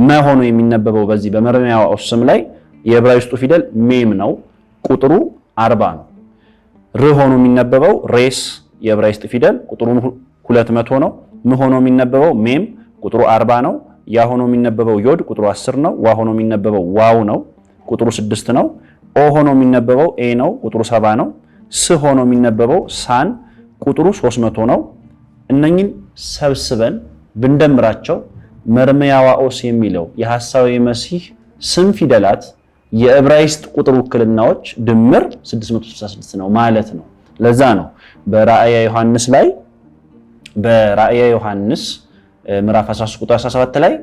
መሆኑ የሚነበበው በዚህ በመርምያዋኦስ ስም ላይ የዕብራይስጡ ፊደል ሜም ነው፣ ቁጥሩ 40 ነው። ር ሆኖ የሚነበበው ሬስ የዕብራይስጥ ፊደል ቁጥሩ 200 ነው። ም ሆኖ የሚነበበው ሜም ቁጥሩ 40 ነው። ያ ሆኖ የሚነበበው ዮድ ቁጥሩ 10 ነው። ዋ ሆኖ የሚነበበው ዋው ነው፣ ቁጥሩ 6 ነው። ኦ ሆኖ የሚነበበው ኤ ነው፣ ቁጥሩ 70 ነው። ስ ሆኖ የሚነበበው ሳን ቁጥሩ 300 ነው። እነኝን ሰብስበን ብንደምራቸው መርምያዋኦስ የሚለው የሐሳዌ መሲህ ስም ፊደላት የዕብራይስጥ ቁጥር ውክልናዎች ድምር 666 ነው ማለት ነው። ለዛ ነው በራእየ ዮሐንስ ላይ በራእየ ዮሐንስ ምዕራፍ 13 ቁጥር 17 ላይ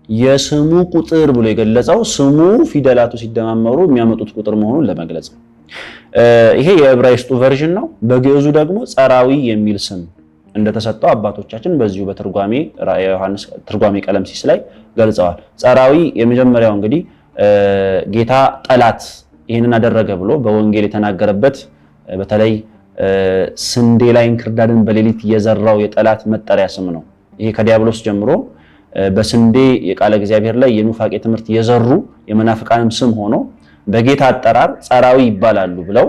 የስሙ ቁጥር ብሎ የገለጸው ስሙ ፊደላቱ ሲደማመሩ የሚያመጡት ቁጥር መሆኑን ለመግለጽ ነው። ይሄ የዕብራይስጡ ቨርዥን ነው። በግዕዙ ደግሞ ጸራዊ የሚል ስም እንደተሰጠው አባቶቻችን በዚሁ በትርጓሜ ራእየ ዮሐንስ ትርጓሜ ቀለምሲስ ላይ ገልጸዋል። ጸራዊ የመጀመሪያው እንግዲህ ጌታ ጠላት ይህንን አደረገ ብሎ በወንጌል የተናገረበት በተለይ ስንዴ ላይ እንክርዳድን በሌሊት የዘራው የጠላት መጠሪያ ስም ነው። ይሄ ከዲያብሎስ ጀምሮ በስንዴ የቃለ እግዚአብሔር ላይ የኑፋቄ ትምህርት የዘሩ የመናፍቃንም ስም ሆኖ በጌታ አጠራር ጸራዊ ይባላሉ ብለው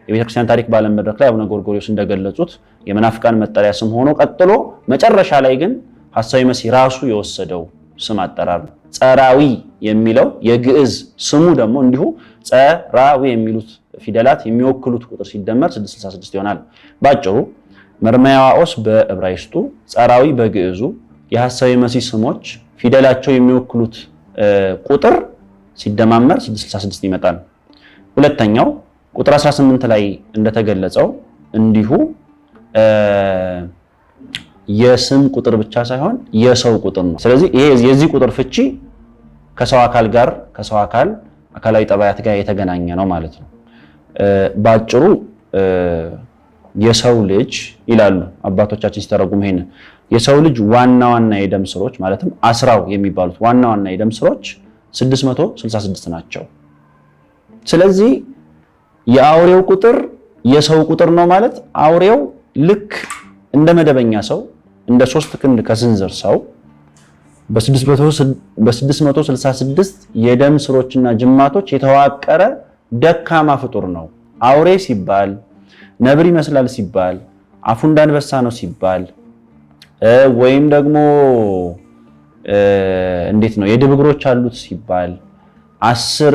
የቤተክርስቲያን ታሪክ ባለም መድረክ ላይ አቡነ ጎርጎርዮስ እንደገለጹት የመናፍቃን መጠሪያ ስም ሆኖ ቀጥሎ መጨረሻ ላይ ግን ሐሳዌ መሲህ ራሱ የወሰደው ስም አጠራር ነው። ጸራዊ የሚለው የግዕዝ ስሙ ደግሞ እንዲሁ ጸራዊ የሚሉት ፊደላት የሚወክሉት ቁጥር ሲደመር 666 ይሆናል። ባጭሩ መርምያዋኦስ በዕብራይስጡ፣ ጸራዊ በግዕዙ የሐሳዌ መሲህ ስሞች ፊደላቸው የሚወክሉት ቁጥር ሲደማመር 666 ይመጣል። ሁለተኛው ቁጥር 18 ላይ እንደተገለጸው እንዲሁ የስም ቁጥር ብቻ ሳይሆን የሰው ቁጥር ነው። ስለዚህ ይሄ የዚህ ቁጥር ፍቺ ከሰው አካል ጋር ከሰው አካላዊ ጠባያት ጋር የተገናኘ ነው ማለት ነው። ባጭሩ የሰው ልጅ ይላሉ አባቶቻችን ሲተረጉሙ ይሄን የሰው ልጅ ዋና ዋና የደም ስሮች ማለትም አስራው የሚባሉት ዋና ዋና የደም ስሮች 666 ናቸው። ስለዚህ የአውሬው ቁጥር የሰው ቁጥር ነው ማለት አውሬው ልክ እንደ መደበኛ ሰው እንደ 3 ክንድ ከስንዝር ሰው በ666 የደም ስሮችና ጅማቶች የተዋቀረ ደካማ ፍጡር ነው። አውሬ ሲባል ነብር ይመስላል ሲባል አፉ እንዳንበሳ ነው ሲባል ወይም ደግሞ እንዴት ነው የድብ እግሮች አሉት ሲባል 10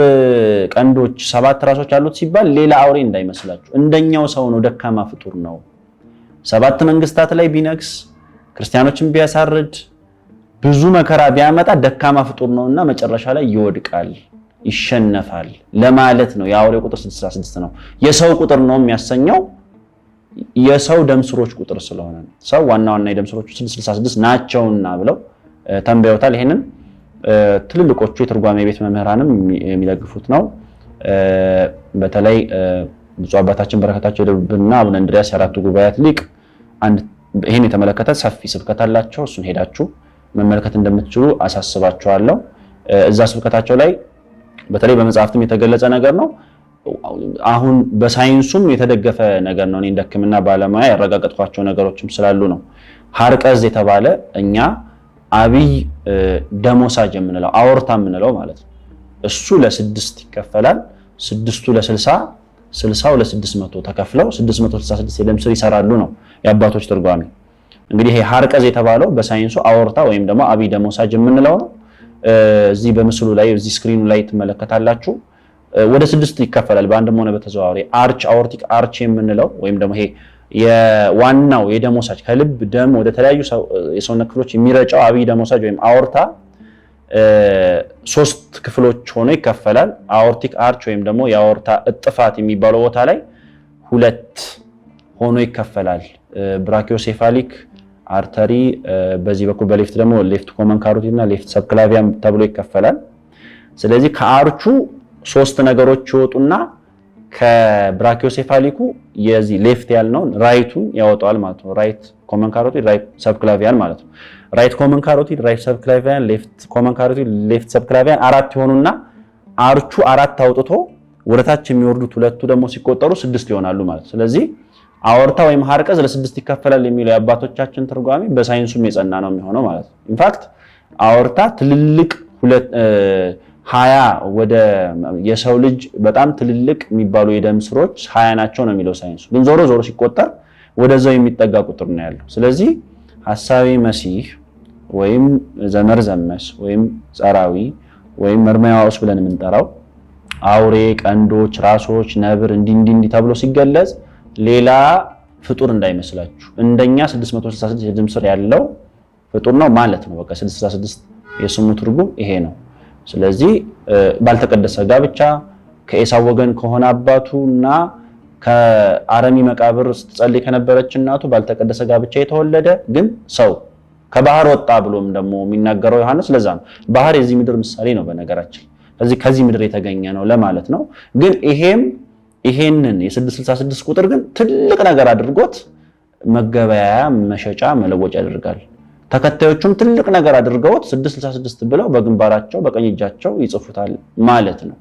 ቀንዶች 7 ራሶች አሉት ሲባል ሌላ አውሬ እንዳይመስላችሁ እንደኛው ሰው ነው። ደካማ ፍጡር ነው። 7 መንግስታት ላይ ቢነግስ ክርስቲያኖችን ቢያሳርድ ብዙ መከራ ቢያመጣ ደካማ ፍጡር ነውና መጨረሻ ላይ ይወድቃል፣ ይሸነፋል ለማለት ነው። የአውሬው ቁጥር 66 ነው። የሰው ቁጥር ነው የሚያሰኘው የሰው ደም ስሮች ቁጥር ስለሆነ ነው። ሰው ዋና ዋና የደም ስሮቹ 666 ናቸውና ብለው ተንበዩታል። ይሄንን ትልልቆቹ የትርጓሜ ቤት መምህራንም የሚደግፉት ነው። በተለይ ብፁዕ አባታችን በረከታቸው ይደርብና አቡነ እንድርያስ የአራቱ ጉባኤያት ሊቅ ይሄን የተመለከተ ሰፊ ስብከት አላቸው። እሱን ሄዳችሁ መመልከት እንደምትችሉ አሳስባችኋለሁ። እዛ ስብከታቸው ላይ በተለይ በመጽሐፍትም የተገለጸ ነገር ነው። አሁን በሳይንሱም የተደገፈ ነገር ነው። እኔ እንደ ሕክምና ባለሙያ ያረጋገጥኳቸው ነገሮችም ስላሉ ነው። ሀርቀዝ የተባለ እኛ አብይ ደሞሳጅ የምንለው አወርታ የምንለው ማለት ነው። እሱ ለ6 ይከፈላል። 6ቱ ለ60፣ 60ው ለ600 ተከፍለው 666 የደም ስር ይሰራሉ ነው የአባቶች ትርጓሜ። እንግዲህ ይሄ ሀርቀዝ የተባለው በሳይንሱ አወርታ ወይም ደግሞ አብይ ደሞሳጅ የምንለው ነው። እዚህ በምስሉ ላይ እዚህ ስክሪኑ ላይ ትመለከታላችሁ። ወደ 6 ይከፈላል በአንድም ሆነ በተዘዋዋሪ። አርች አኦርቲክ አርች የምንለው ወይም ደግሞ ይሄ የዋናው የደም ወሳጅ ከልብ ደም ወደ ተለያዩ የሰውነት ክፍሎች የሚረጫው አብይ ደም ወሳጅ ወይም አኦርታ 3 ክፍሎች ሆኖ ይከፈላል። አኦርቲክ አርች ወይም ደግሞ የአኦርታ እጥፋት የሚባለው ቦታ ላይ 2 ሆኖ ይከፈላል። ብራኪዮሴፋሊክ አርተሪ፣ በዚህ በኩል በሌፍት ደግሞ ሌፍት ኮመን ካሮቲድ እና ሌፍት ሰብክላቪያን ተብሎ ይከፈላል። ስለዚህ ከአርቹ 3 ነገሮች ይወጡና ከብራኪዮሴፋሊኩ የዚህ ሌፍት ያልነውን ራይቱን ያወጣዋል ማለት ነው። ራይት ኮመን ካሮቲድ፣ ራይት ሰብክላቪያን ማለት ነው። ራይት ኮመን ካሮቲድ፣ ራይት ሰብክላቪያን፣ ሌፍት ኮመን ካሮቲድ፣ ሌፍት ሰብክላቪያን 4 ይሆኑና አርቹ 4 አውጥቶ ወደታች የሚወርዱት 2 ደግሞ ሲቆጠሩ 6 ይሆናሉ ማለት ነው። ስለዚህ አወርታ ወይም ሐርቀዝ ለ6 ይከፈላል የሚለው የአባቶቻችን ትርጓሜ በሳይንሱም የጸና ነው የሚሆነው ማለት ነው። ኢንፋክት አወርታ ትልልቅ 20 ወደ የሰው ልጅ በጣም ትልልቅ የሚባሉ የደም ስሮች 20 ናቸው ነው የሚለው ሳይንሱ። ግን ዞሮ ዞሮ ሲቆጠር ወደዛው የሚጠጋ ቁጥር ነው ያለው። ስለዚህ ሐሳዌ መሲህ ወይም ዘመርዘመስ ወይም ጸራዊ ወይም መርማያውስ ብለን የምንጠራው አውሬ፣ ቀንዶች፣ ራሶች፣ ነብር እንዲህ ተብሎ ሲገለጽ ሌላ ፍጡር እንዳይመስላችሁ እንደኛ 666 የደም ስር ያለው ፍጡር ነው ማለት ነው። በቃ 666 የስሙ ትርጉም ይሄ ነው። ስለዚህ ባልተቀደሰ ጋብቻ ከኤሳው ወገን ከሆነ አባቱና ከአረሚ መቃብር ስትጸልይ ከነበረች እናቱ ባልተቀደሰ ጋብቻ የተወለደ ግን ሰው ከባህር ወጣ ብሎም ደግሞ የሚናገረው ዮሐንስ ለዛ ነው። ባህር የዚህ ምድር ምሳሌ ነው በነገራችን ከዚህ ምድር የተገኘ ነው ለማለት ነው። ግን ይሄንን የ666 ቁጥር ግን ትልቅ ነገር አድርጎት መገበያያ፣ መሸጫ፣ መለወጫ ያደርጋል። ተከታዮቹም ትልቅ ነገር አድርገውት 666 ብለው በግንባራቸው በቀኝ እጃቸው ይጽፉታል ማለት ነው።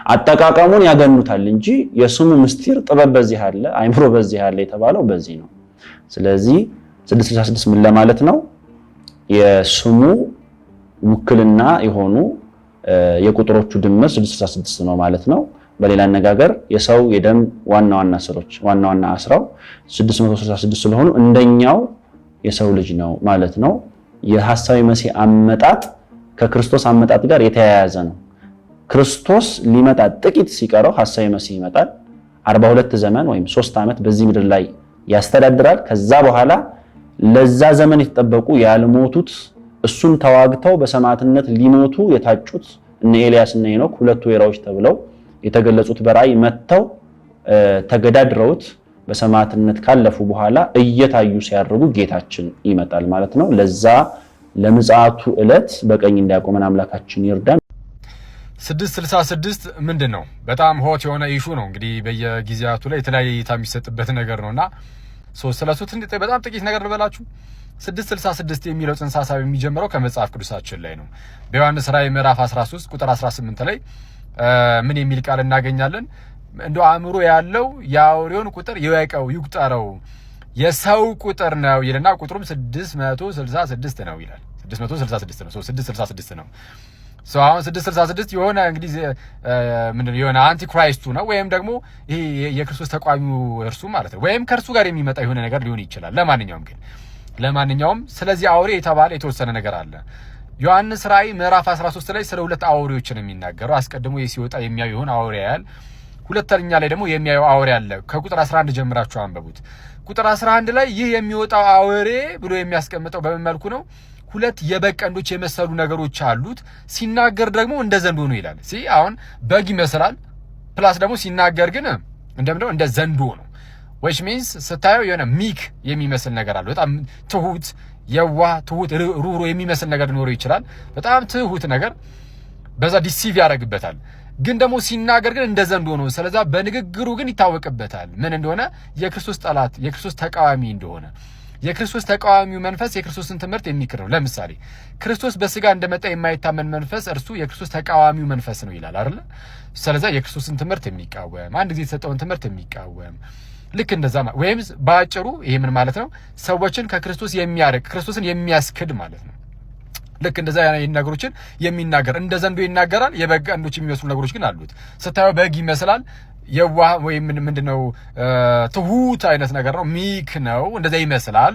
አጠቃቀሙን ያገኑታል እንጂ የስሙ ምስጢር ጥበብ በዚህ አለ፣ አይምሮ በዚህ አለ የተባለው በዚህ ነው። ስለዚህ 666 ምን ለማለት ነው? የስሙ ውክልና የሆኑ የቁጥሮቹ ድምር 666 ነው ማለት ነው። በሌላ አነጋገር የሰው የደም ዋና ስሮች ዋና አስራው 666 ስለሆኑ እንደኛው የሰው ልጅ ነው ማለት ነው። የሐሳዌ መሲህ አመጣጥ ከክርስቶስ አመጣጥ ጋር የተያያዘ ነው። ክርስቶስ ሊመጣ ጥቂት ሲቀረው ሐሳዌ መሲህ ይመጣል። 42 ዘመን ወይም 3 ዓመት በዚህ ምድር ላይ ያስተዳድራል። ከዛ በኋላ ለዛ ዘመን የተጠበቁ ያልሞቱት እሱን ተዋግተው በሰማዕትነት ሊሞቱ የታጩት እነ ኤልያስ እና ሄኖክ 2 ወይራዎች ተብለው የተገለጹት በራእይ መጥተው ተገዳድረውት በሰማዕትነት ካለፉ በኋላ እየታዩ ሲያርጉ ጌታችን ይመጣል ማለት ነው። ለዛ ለምጽአቱ ዕለት በቀኝ እንዲያቆመን አምላካችን ይርዳን። 666 ምንድን ነው? በጣም ሆት የሆነ ኢሹ ነው። እንግዲህ በየጊዜያቱ ላይ የተለያየ እይታ የሚሰጥበት ነገር ነውና ስለሱ በጣም ጥቂት ነገር ልበላችሁ። 666 የሚለው ጽንሰ ሐሳብ የሚጀምረው ከመጽሐፍ ቅዱሳችን ላይ ነው። በዮሐንስ ራእይ ምዕራፍ 13 ቁጥር 18 ላይ ምን የሚል ቃል እናገኛለን? እንደ አእምሮ ያለው የአውሬውን ቁጥር ይወቀው ይቁጠረው የሰው ቁጥር ነው ይልና ቁጥሩም 666 ነው ይላል። 666 ነው። 666 ነው። አሁን 666 የሆነ እንግዲህ ምንድነው የሆነ አንቲክራይስቱ ነው ወይም ደግሞ ይሄ የክርስቶስ ተቋሚው እርሱ ማለት ነው። ወይም ከእርሱ ጋር የሚመጣ የሆነ ነገር ሊሆን ይችላል። ለማንኛውም ስለዚህ አውሬ የተባለ የተወሰነ ነገር አለ። ዮሐንስ ራእይ ምዕራፍ 13 ላይ ስለ 2 አውሬዎችን የሚናገረው አስቀድሞ ሲወጣ የሚያዩ የሆነ አውሬ ያያል። ሁለተኛ ላይ ደግሞ የሚያየው አውሬ አለ። ከቁጥር 11 ጀምራችሁ አንበቡት። ቁጥር 11 ላይ ይህ የሚወጣው አውሬ ብሎ የሚያስቀምጠው በምን መልኩ ነው? 2 የበግ ቀንዶች የመሰሉ ነገሮች አሉት። ሲናገር ደግሞ እንደ ዘንዶ ነው ይላል። አሁን በግ ይመስላል፣ ፕላስ ደግሞ ሲናገር ግን እንደምንድነው እንደ ዘንዶ ነው። which means ስታየው የሆነ ሚክ የሚመስል ነገር አለው። በጣም ትሁት፣ የዋህ፣ ትሁት፣ ሩሩ የሚመስል ነገር ሊኖረው ይችላል። በጣም ትሁት ነገር በዛ ዲሲቭ ያደርግበታል። ግን ደግሞ ሲናገር ግን እንደ ዘንዶ ነው። ስለዛ በንግግሩ ግን ይታወቅበታል ምን እንደሆነ፣ የክርስቶስ ጠላት፣ የክርስቶስ ተቃዋሚ እንደሆነ። የክርስቶስ ተቃዋሚው መንፈስ የክርስቶስን ትምህርት የሚክር ነው። ለምሳሌ ክርስቶስ በስጋ እንደመጣ የማይታመን መንፈስ እርሱ የክርስቶስ ተቃዋሚው መንፈስ ነው ይላል አይደል? ስለዛ የክርስቶስን ትምህርት የሚቃወም አንድ ጊዜ የተሰጠውን ትምህርት የሚቃወም ልክ እንደዛ ወይም ባጭሩ ይሄ ምን ማለት ነው? ሰዎችን ከክርስቶስ የሚያርቅ ክርስቶስን የሚያስክድ ማለት ነው። ልክ እንደዛ ነገሮችን የሚናገር እንደ ዘንዶ ይናገራል። የበግ ቀንዶች የሚመስሉ ነገሮች ግን አሉት። ስታየው በግ ይመስላል። የዋህ ወይም ምንድነው ትሁት አይነት ነገር ነው። ሚክ ነው። እንደዛ ይመስላል።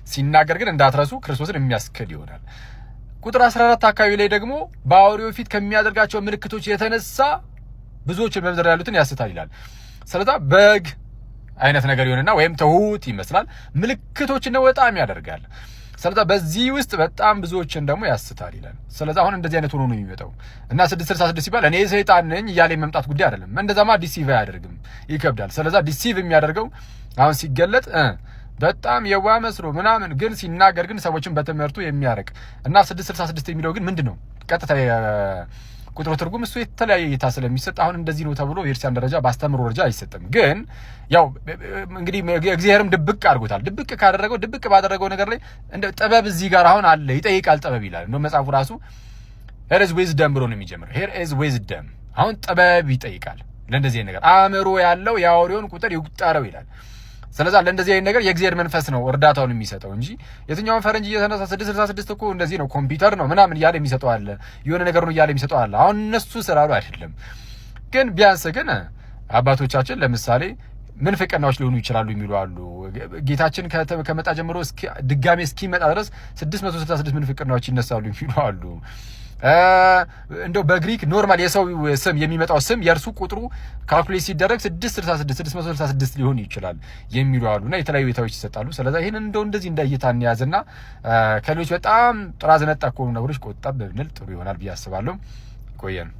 ሲናገር ግን እንዳትረሱ ክርስቶስን የሚያስክድ ይሆናል። ቁጥር 14 አካባቢ ላይ ደግሞ በአውሬው ፊት ከሚያደርጋቸው ምልክቶች የተነሳ ብዙዎችን በምድር ያሉትን ያስታል ይላል። ስለዚህ በግ አይነት ነገር ይሆንና ወይም ትሁት ይመስላል። ምልክቶችን ነው በጣም ያደርጋል። ስለዚህ በዚህ ውስጥ በጣም ብዙዎችን ደግሞ ያስታል ይላል። ስለዚህ አሁን እንደዚህ አይነት ሆኖ ነው የሚመጣው እና 666 ሲባል እኔ ሰይጣን ነኝ እያለ መምጣት ጉዳይ አይደለም። እንደዛማ ዲሲቭ አያደርግም፣ ይከብዳል። ስለዚህ ዲሲቭ የሚያደርገው አሁን ሲገለጥ በጣም የዋ መስሎ ምናምን ግን ሲናገር ግን ሰዎችን በትምህርቱ የሚያርቅ እና 666 የሚለው ግን ምንድነው ቀጥታ ቁጥሩ ትርጉም እሱ የተለያየ እይታ ስለሚሰጥ አሁን እንደዚህ ነው ተብሎ በቤተክርስቲያን ደረጃ በአስተምሮ ደረጃ አይሰጥም። ግን ያው እንግዲህ እግዚአብሔርም ድብቅ አድርጎታል። ድብቅ ካደረገው ድብቅ ባደረገው ነገር ላይ እንደ ጥበብ እዚህ ጋር አሁን አለ ይጠይቃል ጥበብ ይላል ነው መጽሐፉ ራሱ here is wisdom ብሎ ነው የሚጀምረው። here is wisdom አሁን ጥበብ ይጠይቃል። ለእንደዚህ ነገር አእምሮ ያለው የአውሬውን ቁጥር ይቁጠረው ይላል። ስለዚህ ለእንደዚህ አይነት ነገር የእግዚአብሔር መንፈስ ነው እርዳታውን የሚሰጠው እንጂ የትኛውን ፈረንጅ እየተነሳ 666 እኮ እንደዚህ ነው ኮምፒውተር ነው ምናምን እያለ የሚሰጠው አለ የሆነ ነገር ነው እያለ የሚሰጠው አለ። አሁን እነሱ ስላሉ አይደለም። ግን ቢያንስ ግን አባቶቻችን ለምሳሌ ምንፍቅናዎች ሊሆኑ ይችላሉ የሚሉ አሉ። ጌታችን ከመጣ ጀምሮ ድጋሜ እስኪመጣ ድረስ 666 ምንፍቅናዎች ይነሳሉ የሚሉ አሉ። እንደው በግሪክ ኖርማል የሰው ስም የሚመጣው ስም የእርሱ ቁጥሩ ካልኩሌት ሲደረግ 666 ሊሆን ይችላል የሚሉ አሉና የተለያዩ እይታዎች ይሰጣሉ። ስለዚህ ይሄንን እንደው እንደዚህ እንዳይታ እንያዝና ከሌሎች በጣም ጥራዝ ነጣ ከሆኑ ነገሮች ቆጠብ ብንል ጥሩ ይሆናል ብዬ አስባለሁ። ቆየን።